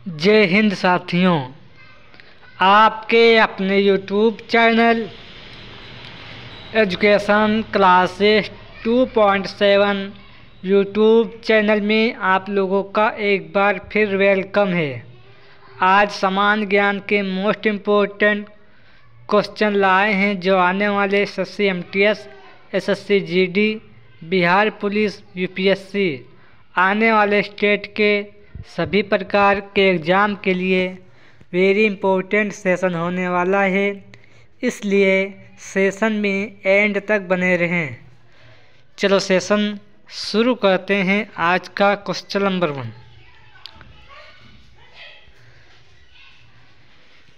जय हिंद साथियों, आपके अपने YouTube channel education classes 2.7 YouTube channel में आप लोगों का एक बार फिर वेलकम है। आज समान ज्ञान के मोस्ट इम्पोर्टेंट क्वेश्चन लाए हैं जो आने वाले SSC MTS, SSC GD, Bihar police, UPSC आने वाले स्टेट के सभी प्रकार के एग्ज़ाम के लिए वेरी इम्पोर्टेंट सेशन होने वाला है, इसलिए सेशन में एंड तक बने रहें। चलो सेशन शुरू करते हैं। आज का क्वेश्चन नंबर 1,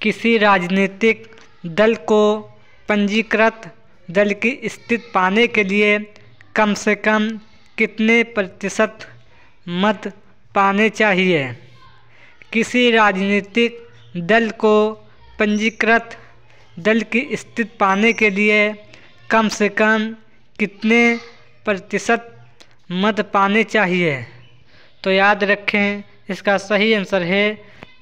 किसी राजनीतिक दल को पंजीकृत दल की स्थिति पाने के लिए कम से कम कितने प्रतिशत मत पाने चाहिए? किसी राजनीतिक दल को पंजीकृत दल की स्थिति पाने के लिए कम से कम कितने प्रतिशत मत पाने चाहिए? तो याद रखें, इसका सही आंसर है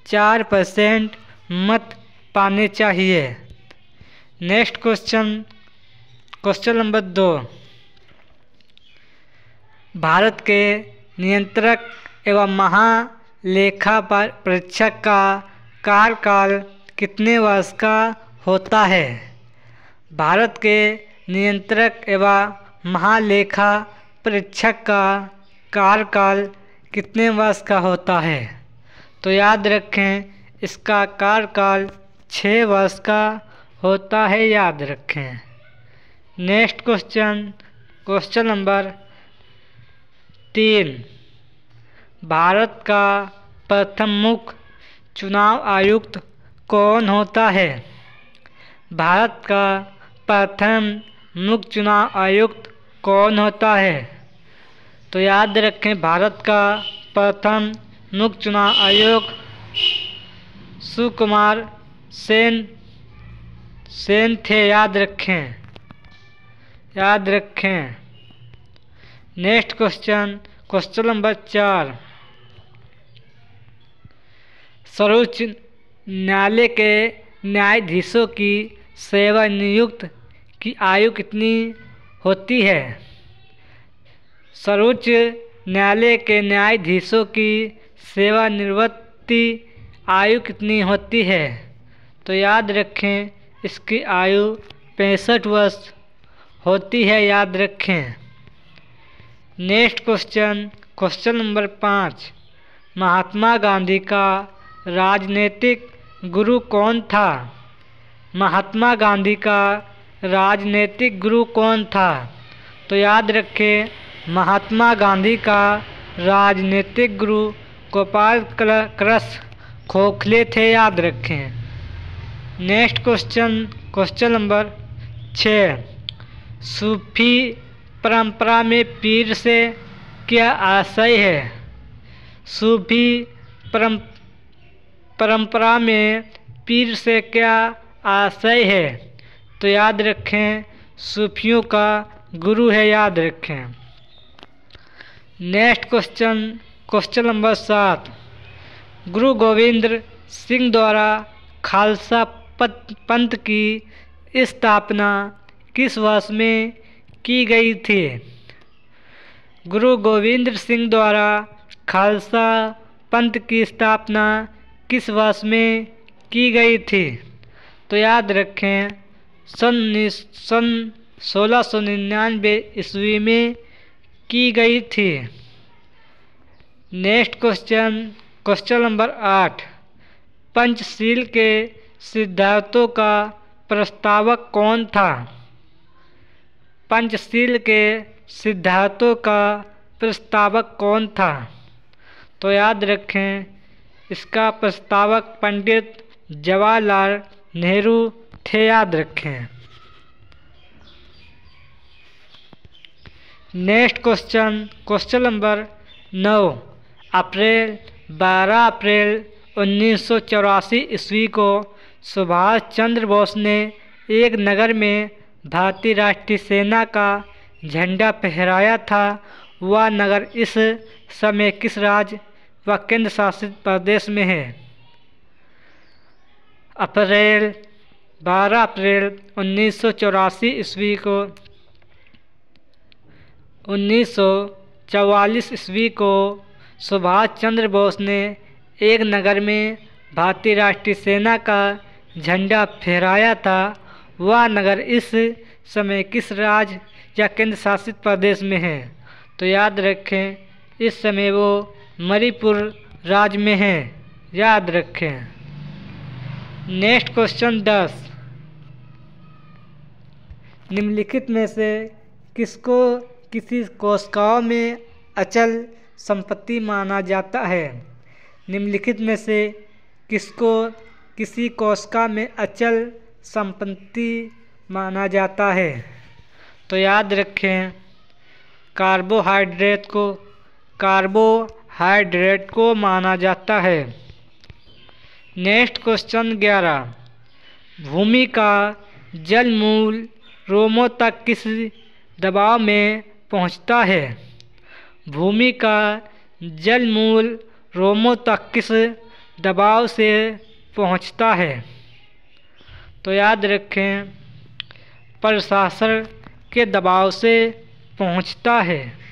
4% मत पाने चाहिए। नेक्स्ट क्वेश्चन नंबर 2, भारत के नियंत्रक एवं महालेखा परीक्षक का कार्यकाल कितने वर्ष का होता है? भारत के नियंत्रक एवं महालेखा परीक्षक का कार्यकाल कितने वर्ष का होता है? तो याद रखें, इसका कार्यकाल 6 वर्ष का होता है, याद रखें। नेक्स्ट क्वेश्चन नंबर 3, भारत का प्रथम मुख्य चुनाव आयुक्त कौन होता है? भारत का प्रथम मुख्य चुनाव आयुक्त कौन होता है? तो याद रखें, भारत का प्रथम मुख्य चुनाव आयुक्त सुकुमार सेन थे, याद रखें। नेक्स्ट क्वेश्चन नंबर 4, सर्वोच्च न्यायालय के न्यायाधीशों की सेवानिवृत्ति की आयु कितनी होती है? सर्वोच्च न्यायालय के न्यायाधीशों की सेवानिवृत्ति आयु कितनी होती है? तो याद रखें, इसकी आयु 65 वर्ष होती है, याद रखें। Next question number 5, Mahatma Gandhi का राजनीतिक गुरु कौन था? महात्मा गांधी का राजनीतिक गुरु कौन था? तो याद रखें, महात्मा गांधी का राजनीतिक गुरु गोपाल कृष्ण गोखले थे, याद रखें। नेक्स्ट क्वेश्चन नंबर 6, सूफी परंपरा में पीर से क्या आशय है? सूफी परंपरा में पीर से क्या आशय है? तो याद रखें, सूफियों का गुरु है, याद रखें। नेक्स्ट क्वेश्चन नंबर 7, गुरु गोविंद सिंह द्वारा खालसा पंथ की स्थापना किस वर्ष में की गई थी? गुरु गोविंद सिंह द्वारा खालसा पंथ की स्थापना किस वर्ष में की गई थी? तो याद रखें, सन 1699 ईस्वी में की गई थी। नेक्स्ट क्वेश्चन नंबर 8, पंचशील के सिद्धांतों का प्रस्तावक कौन था? पंचशील के सिद्धांतों का प्रस्तावक कौन था? तो याद रखें, इसका प्रस्तावक पंडित जवाहरलाल नेहरू थे, याद रखें। नेक्स्ट क्वेश्चन नंबर 9, 12 अप्रैल 1984 ईस्वी को सुभाष चंद्र बोस ने एक नगर में भारतीय राष्ट्रीय सेना का झंडा फहराया था। वह नगर इस समय किस राज्य व केंद्र शासित प्रदेश में है? 12 अप्रैल 1984 ईस्वी को 1944 ईस्वी को सुभाष चंद्र बोस ने एक नगर में भारतीय राष्ट्रीय सेना का झंडा फहराया था। वह नगर इस समय किस राज्य या केंद्र शासित प्रदेश में है? तो याद रखें, इस समय वो मणिपुर राज्य में है। याद रखें। नेक्स्ट क्वेश्चन 10, निम्नलिखित में से किसको किसी कोशिकाओं में अचल संपत्ति माना जाता है? निम्नलिखित में से किसको किसी कोशिका में अचल संपत्ति माना जाता है? तो याद रखें, कार्बोहाइड्रेट को माना जाता है। नेक्स्ट क्वेश्चन 11, भूमि का जल मूल रोमों तक किस दबाव में पहुंचता है? भूमि का जल मूल रोमों तक किस दबाव से पहुंचता है? तो याद रखें, प्रशासन के दबाव से पहुंचता है।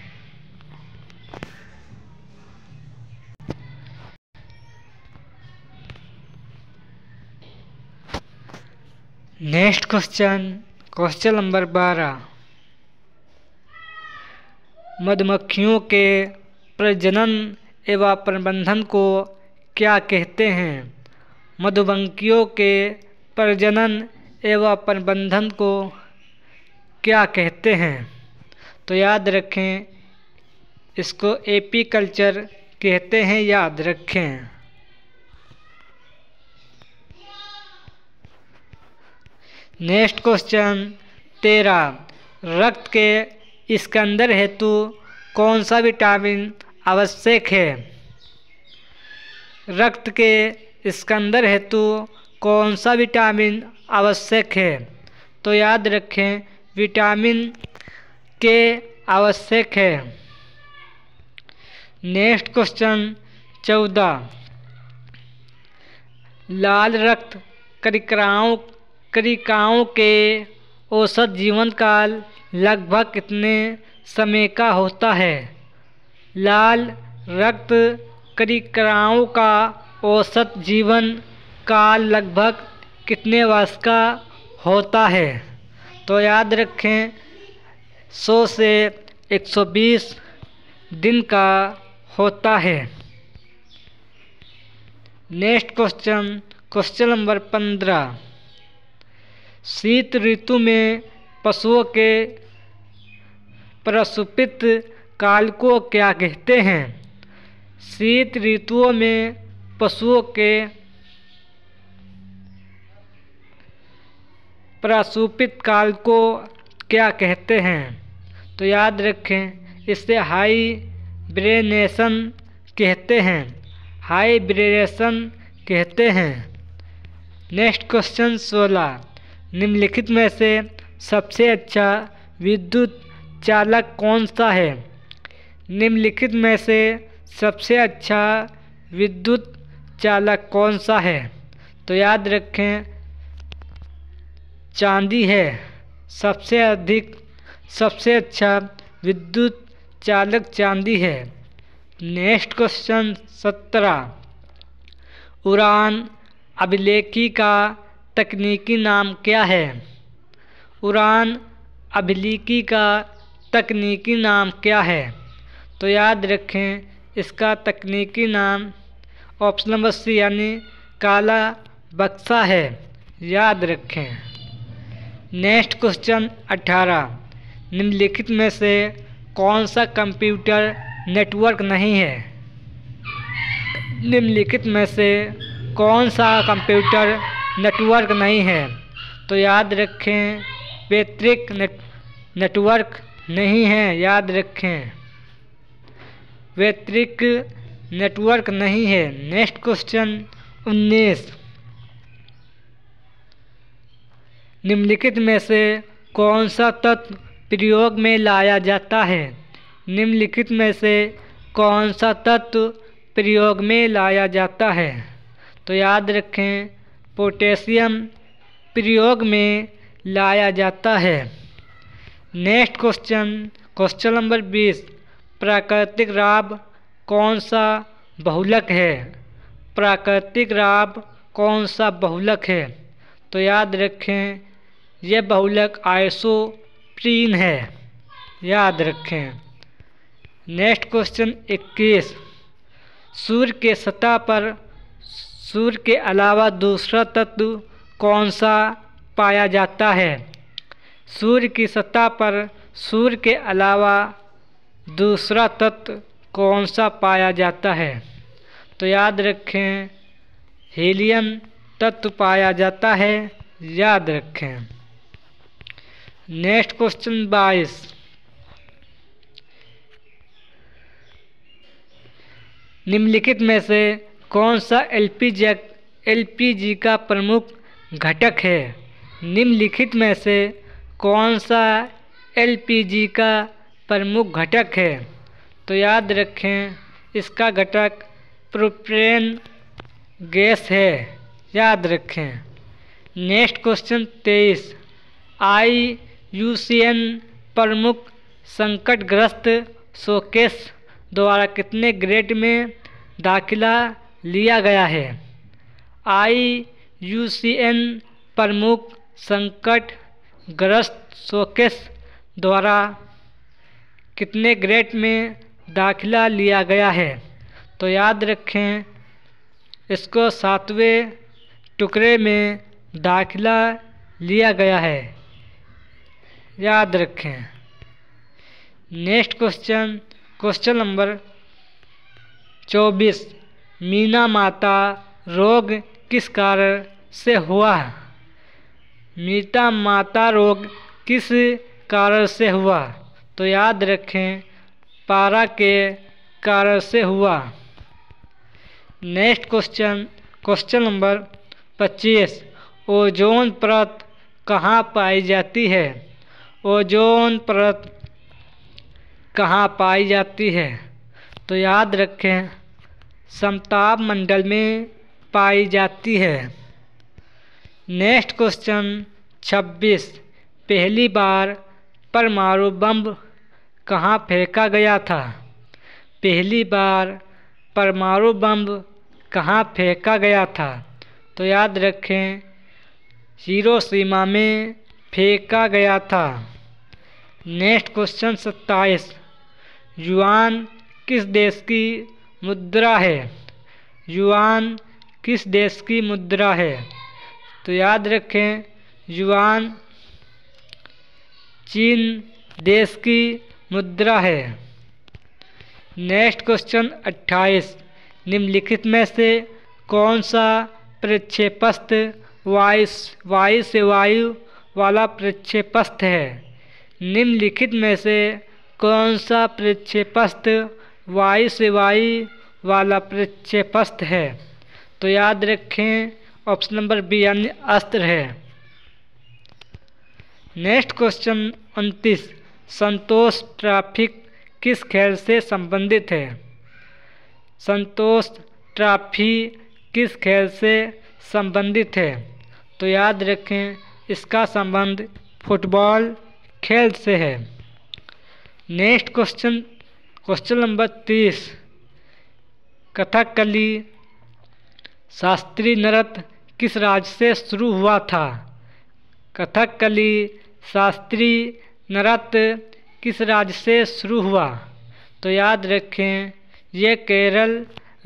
नेक्स्ट क्वेश्चन नंबर 12, मधुमक्खियों के प्रजनन एवं प्रबंधन को क्या कहते हैं? मधुमक्खियों के प्रजनन एवं प्रबंधन को क्या कहते हैं? तो याद रखें, इसको एपीकल्चर कहते हैं। याद रखें। नेक्स्ट क्वेश्चन 13, रक्त के स्कंदन हेतु कौन सा विटामिन आवश्यक है? रक्त के स्कंदन हेतु कौन सा विटामिन आवश्यक है? तो याद रखें, विटामिन के आवश्यक है। नेक्स्ट क्वेश्चन 14, लाल रक्त कणिकाओं के औसत जीवन काल लगभग कितने समय का होता है? लाल रक्त कणिकाओं का औसत जीवन काल लगभग कितने वर्ष का होता है? तो याद रखें, 100 से 120 दिन का होता है। नेक्स्ट क्वेश्चन नंबर 15, शीत ऋतु में पशुओं के प्रसुपित काल को क्या कहते हैं? शीत ऋतुओं में पशुओं के प्रसुपित काल को क्या कहते हैं? तो याद रखें, इसे हाइब्रेनेशन कहते हैं। हाइब्रेनेशन कहते हैं। नेक्स्ट क्वेश्चन 16, निम्नलिखित में से सबसे अच्छा विद्युत चालक कौन सा है? निम्नलिखित में से सबसे अच्छा विद्युत चालक कौन सा है? तो याद रखें, चांदी है। सबसे अच्छा विद्युत चालक चांदी है। नेक्स्ट क्वेश्चन 17, उड़ान अभिलेखी का तकनीकी नाम क्या है? उड़ान अभिलेखी का तकनीकी नाम क्या है? तो याद रखें, इसका तकनीकी नाम ऑप्शन नंबर सी यानी काला बक्सा है। याद रखें। नेक्स्ट क्वेश्चन 18, निम्नलिखित में से कौन सा कंप्यूटर नेटवर्क नहीं है? निम्नलिखित में से कौन सा कंप्यूटर नेटवर्क नहीं है? तो याद रखें, वैश्विक नेटवर्क नहीं है। याद रखें, वैश्विक नेटवर्क नहीं है। नेक्स्ट क्वेश्चन 19, निम्नलिखित में से कौन सा तत्व प्रयोग में लाया जाता है? निम्नलिखित में से कौन सा तत्व प्रयोग में लाया जाता है? तो याद रखें, पोटेशियम प्रयोग में लाया जाता है। नेक्स्ट क्वेश्चन नंबर 20, प्राकृतिक राब कौन सा बहुलक है? प्राकृतिक राब कौन सा बहुलक है? तो याद रखें, यह बहुलक आइसोप्रीन है, याद रखें। नेक्स्ट क्वेश्चन 21, सूर्य के सतह पर सूर्य के अलावा दूसरा तत्व कौन सा पाया जाता है? सूर्य की सतह पर सूर्य के अलावा दूसरा तत्व कौन सा पाया जाता है? तो याद रखें, हीलियम तत्व पाया जाता है, याद रखें। नेक्स्ट क्वेश्चन 22, निम्नलिखित में से कौन सा एलपीजी का प्रमुख घटक है? निम्नलिखित में से कौन सा एलपीजी का प्रमुख घटक है? तो याद रखें, इसका घटक प्रोपेन गैस है, याद रखें। नेक्स्ट क्वेश्चन 23, IUCN प्रमुख संकटग्रस्त शोकेस द्वारा कितने ग्रेड में दाखिला लिया गया है? IUCN प्रमुख संकटग्रस्त शोकेस द्वारा कितने ग्रेड में दाखिला लिया गया है? तो याद रखें, इसको 7वें टुकड़े में दाखिला लिया गया है, याद रखें। नेक्स्ट क्वेश्चन नंबर 24, मीना माता रोग किस कारण से हुआ? मीना माता रोग किस कारण से हुआ? तो याद रखें, पारा के कारण से हुआ। नेक्स्ट क्वेश्चन नंबर 25, ओजोन परत कहाँ पाई जाती है? ओजोन परत कहाँ पाई जाती है? तो याद रखें, समताप मंडल में पाई जाती है। नेक्स्ट क्वेश्चन 26, पहली बार परमाणु बम कहाँ फेंका गया था? पहली बार परमाणु बम कहाँ फेंका गया था? तो याद रखें, हिरोशिमा में फेंका गया था। नेक्स्ट क्वेश्चन 27, युआन किस देश की मुद्रा है? युआन किस देश की मुद्रा है? तो याद रखें, युआन चीन देश की मुद्रा है। नेक्स्ट क्वेश्चन 28, निम्नलिखित में से कौन सा प्रक्षेपस्त्र वायु से वायु वाला प्रक्षेपस्त्र है? निम्नलिखित में से कौन सा प्रक्षेपस्त्र वायु से वायु वाला प्रक्षेपस्त्र है? तो याद रखें, ऑप्शन नंबर बी अन्य अस्त्र है। नेक्स्ट क्वेश्चन 29, संतोष ट्रॉफी किस खेल से संबंधित है? संतोष ट्रॉफी किस खेल से संबंधित है? तो याद रखें, इसका संबंध फुटबॉल खेल से है। नेक्स्ट क्वेश्चन नंबर 30, कथकली शास्त्रीय नृत्य किस राज्य से शुरू हुआ था? कथकली शास्त्रीय नृत्य किस राज्य से शुरू हुआ? तो याद रखें, ये केरल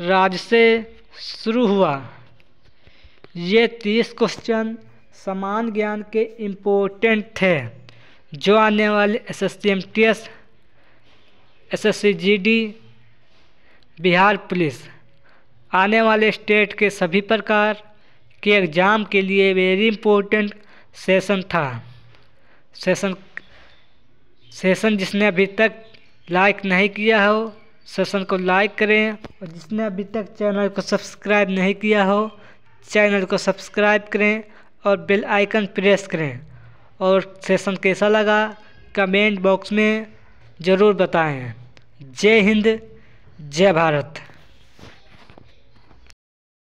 राज्य से शुरू हुआ। ये 30 क्वेश्चन समान ज्ञान के इम्पोर्टेंट थे, जो आने वाले SSC-MTS, SSC-GD, बिहार पुलिस आने वाले स्टेट के सभी प्रकार के एग्ज़ाम के लिए वेरी इम्पोर्टेंट सेशन था। सेशन जिसने अभी तक लाइक नहीं किया हो, सेशन को लाइक करें, और जिसने अभी तक चैनल को सब्सक्राइब नहीं किया हो, चैनल को सब्सक्राइब करें और बेल आइकन प्रेस करें। और सेशन कैसा लगा कमेंट बॉक्स में ज़रूर बताएं। जय हिंद, जय भारत।